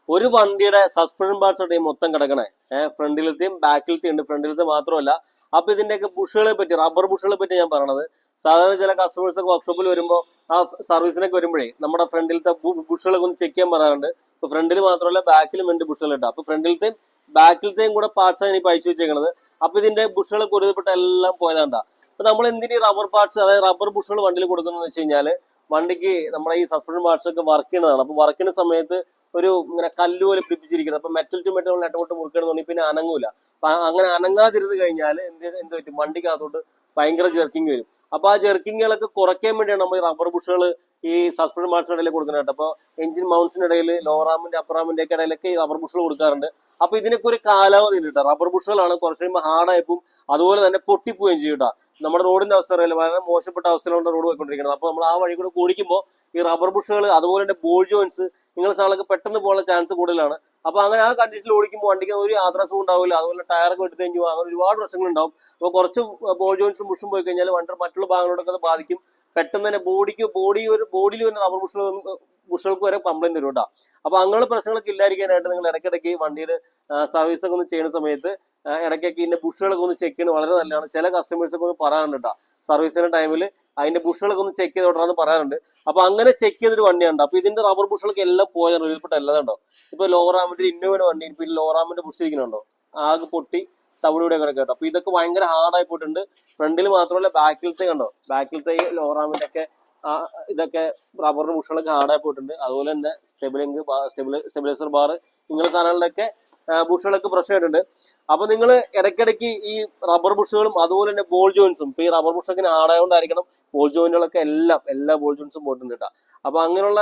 ഒരു വണ്ടിയുടെ suspension parts മൊത്തം കിടക്കണേ ഫ്രണ്ടിലത്തെയും ബാക്കിലത്തെയും ഉണ്ട്. ഫ്രണ്ടിലത്തെ മാത്രമല്ല. അപ്പൊ ഇതിന്റെയൊക്കെ ബുഷുകളെ പറ്റി, റബ്ബർ ബുഷുകളെ പറ്റി ഞാൻ പറയണത്. സാധാരണ ചില കസ്റ്റമേഴ്സ് ഒക്കെ വർക്ക്ഷോപ്പിൽ വരുമ്പോൾ ആ സർവീസിനൊക്കെ വരുമ്പോഴേ നമ്മുടെ ഫ്രണ്ടിലത്തെ ബുഷുകളൊക്കെ ഒന്ന് ചെക്ക് ചെയ്യാൻ പറയാറുണ്ട്. ഇപ്പൊ ഫ്രണ്ടിൽ മാത്രമല്ല ബാക്കിലും ഉണ്ട് ബുഷുകൾ ഉണ്ട്. അപ്പൊ ഫ്രണ്ടിലത്തെയും ബാക്കിലത്തെയും കൂടെ പാർട്സ് ആണ് ഇപ്പൊ അയച്ചു വെച്ചേക്കണത്. അപ്പൊ ഇതിന്റെ ബുഷുകളൊക്കെ ഒരുവിധപ്പെട്ട എല്ലാം പോയതാണ്ടാ. അപ്പൊ നമ്മൾ എന്തിനീ റബ്ബർ പാർട്സ്, അതായത് റബ്ബർ ബുഷുകൾ വണ്ടിയിൽ കൊടുക്കുന്നതെന്ന് വെച്ച് കഴിഞ്ഞാല് വണ്ടിക്ക് നമ്മുടെ ഈ സസ്പെൻഷൻ പാർട്സ് ഒക്കെ വർക്ക് ചെയ്യുന്നതാണ്. അപ്പൊ വർക്ക് ചെയ്യുന്ന സമയത്ത് ഒരു ഇങ്ങനെ കല്ല് പോലെ പിടിപ്പിച്ചിരിക്കുന്നത്. അപ്പൊ മെറ്റൽ ടു മെറ്റൽ നെട്ടോട്ട് മുറുക്കണമെന്നുണ്ടെങ്കിൽ പിന്നെ അനങ്ങൂല. അപ്പൊ അങ്ങനെ അനങ്ങാതിരുന്ന് കഴിഞ്ഞാൽ എന്ത് പറ്റും, വണ്ടിക്കകത്തോട്ട് ഭയങ്കര ജെർക്കിങ് വരും. അപ്പൊ ആ ജെർക്കിങ്ങുകളൊക്കെ കുറയ്ക്കാൻ വേണ്ടിയാണ് നമ്മൾ ഈ റബ്ബർ ബുഷുകൾ ഈ സസ്പെൻഷൻ പാർട്സിന് ഇടയിൽ കൊടുക്കുന്നത്. അപ്പൊ എഞ്ചിൻ മൗണ്ട്സിന് ഇടയിൽ ലോറാമിന്റെ അപ്പറാമിന്റെ ഒക്കെ ഇടയിലൊക്കെ ഈ റബ്ബർ ബുഷുകൾ കൊടുക്കാറുണ്ട്. അപ്പൊ ഇതിനൊക്കെ ഒരു കാലാവധി ഉണ്ട് കേട്ടോ. റബ്ബർ ബുഷുകളാണ് കുറച്ച് കഴിയുമ്പോൾ ഹാർഡായപ്പോൾ അതുപോലെ തന്നെ പൊട്ടിപ്പോവുകയും ചെയ്യും കേട്ടോ. നമ്മുടെ റോഡിന്റെ അവസ്ഥ അറിയില്ല, വളരെ മോശപ്പെട്ട അവസ്ഥയിലാണ് റോഡ് പോയിക്കൊണ്ടിരിക്കുന്നത്. അപ്പൊ നമ്മൾ ആ വഴി കൂടെ ഓടിക്കുമ്പോൾ ഈ റബ്ബർ ബുഷുകൾ അതുപോലെ തന്നെ ബോൾ ജോയിന്റ്സ് നിങ്ങളുടെ സാധനങ്ങളൊക്കെ പെട്ടെന്ന് പോകാനുള്ള ചാൻസ് കൂടുതലാണ്. അപ്പൊ അങ്ങനെ ആ കണ്ടീഷനിൽ ഓടിക്കുമ്പോൾ വണ്ടിക്ക് ഒരു യാത്രാസുഖം ഉണ്ടാവില്ല. അതുപോലെ ടയറൊക്കെ എടുത്തു കഴിഞ്ഞു അങ്ങനെ ഒരുപാട് പ്രശ്നങ്ങൾ ഉണ്ടാവും. അപ്പൊ കുറച്ച് ബോൾ ജോയിന്റ്സും ബുഷും പോയി കഴിഞ്ഞാൽ വണ്ടിയുടെ മറ്റുള്ള ഭാഗങ്ങളോടൊക്കെ അത് ബാധിക്കും. പെട്ടെന്ന് തന്നെ ബോഡിയിൽ വരുന്ന റബ്ബർ ബുഷുകൾക്ക് വരെ കംപ്ലൈന്റ് വരും കേട്ടോ. അപ്പൊ അങ്ങനെയുള്ള പ്രശ്നങ്ങളൊക്കെ ഇല്ലാതിരിക്കാനായിട്ട് നിങ്ങൾ ഇടയ്ക്കിടയ്ക്ക് വണ്ടിയുടെ സർവീസ് ഒക്കെ ഒന്ന് ചെയ്യുന്ന സമയത്ത് ഇടയ്ക്കൊക്കെ ഇതിന്റെ ബുഷുകളൊക്കെ ഒന്ന് ചെക്ക് ചെയ്യുന്നത് വളരെ നല്ലതാണ്. ചില കസ്റ്റമേഴ്സ് ഒക്കെ ഒന്ന് പറയാറുണ്ട് കേട്ടോ, സർവീസിന്റെ ടൈമിൽ അതിന്റെ ബുഷുകളൊക്കെ ഒന്ന് ചെക്ക് ചെയ്തോട്ടാന്ന് പറയാറുണ്ട്. അപ്പൊ അങ്ങനെ ചെക്ക് ചെയ്തൊരു വണ്ടിയാണ്. അപ്പൊ ഇതിന്റെ റബ്ബർ ബുഷുകളൊക്കെ എല്ലാം പോയത് റിലീൽപ്പെട്ട എല്ലാതുണ്ടോ. ഇപ്പൊ ലോറാമിന്റെ ഇന്നോവയുടെ വണ്ടി ഇപ്പൊ ലോറാമിന്റെ ബുഷ് ഇരിക്കുന്നുണ്ടോ, ആകെ പൊട്ടി തവിടിവിടെ കിടക്കുക കേട്ടോ. അപ്പൊ ഇതൊക്കെ ഭയങ്കര ഹാർഡായി പോയിട്ടുണ്ട്. ഫ്രണ്ടിൽ മാത്രമല്ല ബാക്കിലത്തെ കണ്ടോ, ബാക്കിലത്തെ ഈ ലോറാമിന്റെ ഒക്കെ ഇതൊക്കെ റബ്ബറിന്റെ ബുഷുകളൊക്കെ ഹാർഡായി പോയിട്ടുണ്ട്. അതുപോലെ തന്നെ സ്റ്റെബിലൈസർ ബാർ ഇങ്ങനെ സാധനങ്ങളിലൊക്കെ ബുഷുകളൊക്കെ പ്രശ്നമായിട്ടുണ്ട്. അപ്പൊ നിങ്ങൾ ഇടയ്ക്കിടയ്ക്ക് ഈ റബ്ബർ ബുഷുകളും അതുപോലെ തന്നെ ബോൾ ജോയിന്റ്സും, ഇപ്പൊ ഈ റബ്ബർ ബുഷൊക്കെ ആടായതുകൊണ്ടായിരിക്കണം ബോൾ ജോയിന്റുകളൊക്കെ എല്ലാ ബോൾ ജോയിന്റ്സും പോയിട്ടുണ്ട് കേട്ടോ. അപ്പൊ അങ്ങനെയുള്ള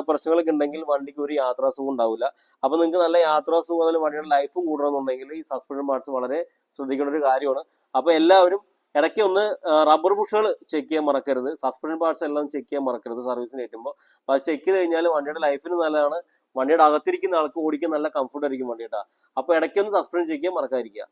പ്രശ്നങ്ങളൊക്കെ ഉണ്ടെങ്കിൽ വണ്ടിക്ക് ഒരു യാത്രാസുഖം ഉണ്ടാവില്ല. അപ്പൊ നിങ്ങൾക്ക് നല്ല യാത്രാസുഖം അതുപോലെ വണ്ടിയുടെ ലൈഫും കൂടണമെന്നുണ്ടെങ്കിൽ ഈ സസ്പെൻഷൻ പാർട്സ് വളരെ ശ്രദ്ധിക്കേണ്ട ഒരു കാര്യമാണ്. അപ്പൊ എല്ലാവരും ഇടയ്ക്ക് ഒന്ന് റബ്ബർ ബുഷുകൾ ചെക്ക് ചെയ്യാൻ മറക്കരുത്. സസ്പെൻഷൻ പാർട്സ് എല്ലാം ചെക്ക് ചെയ്യാൻ മറക്കരുത് സർവീസിന് കയറ്റുമ്പോൾ. അപ്പൊ അത് ചെക്ക് ചെയ്ത് കഴിഞ്ഞാൽ വണ്ടിയുടെ ലൈഫിന് നല്ലതാണ്. വണ്ടിയുടെ അകത്തിരിക്കുന്ന ആൾക്ക് ഓടിക്കാൻ നല്ല കംഫർട്ട് ആയിരിക്കും വണ്ടി കേട്ടോ. അപ്പൊ ഇടയ്ക്കൊന്ന് സസ്പെൻഷൻ ചെക്ക് ചെയ്യാൻ മറക്കാതിരിക്കുക.